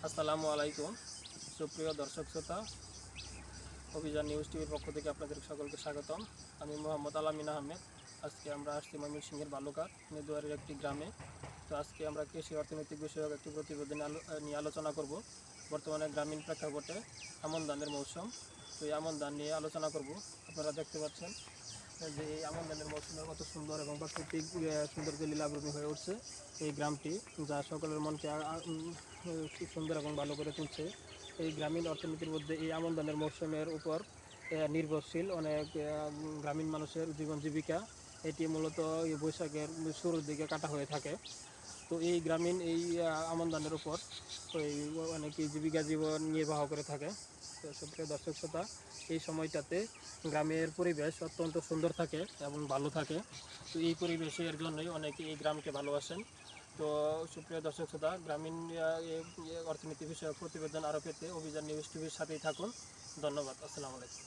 আসসালামু আলাইকুম। সুপ্রিয় দর্শক শ্রোতা, অভিযান নিউজ টিভির পক্ষ থেকে আপনাদের সকলকে স্বাগতম। আমি মোহাম্মদ আলামিন আহমেদ। আজকে আমরা আসছি ময়মনসিংহের বালুঘাট নেদুয়ারের একটি গ্রামে। তো আজকে আমরা কৃষি অর্থনৈতিক বিষয়ক একটি প্রতিবেদন নিয়ে আলোচনা করব। বর্তমানে গ্রামীণ প্রেক্ষাপটে আমন ধানের মৌসুম। তো এই আমন ধান নিয়ে আলোচনা করব। আপনারা দেখতে পাচ্ছেন যে এই আমন ধানের মৌসুমের কত সুন্দর এবং প্রাকৃতিক সৌন্দর্য লীলাভূমি হয়ে উঠছে এই গ্রামটি, যা সকলের মনকে খুব সুন্দর এবং ভালো করে তুলছে। এই গ্রামীণ অর্থনীতির মধ্যে এই আমন ধানের মৌসুমের উপর নির্ভরশীল অনেক গ্রামীণ মানুষের জীবন জীবিকা। এটি মূলত এই বৈশাখের শুরুর দিকে কাটা হয়ে থাকে। তো এই গ্রামীণ এই আমন ধানের উপর অনেকেই জীবিকা জীবন নির্বাহ করে থাকে। তো সুপ্রিয় দর্শক শ্রোতা, এই সময়টাতে গ্রামের পরিবেশ অত্যন্ত সুন্দর থাকে এবং ভালো থাকে। তো এই পরিবেশের জন্যই অনেকে এই গ্রামকে ভালোবাসেন। তো সুপ্রিয় দর্শক শ্রোতা, গ্রামীণ অর্থনীতি বিষয়ক প্রতিবেদন আরও পেতে অভিযান নিউজ টিভির সাথেই থাকুন। ধন্যবাদ। আসসালামু আলাইকুম।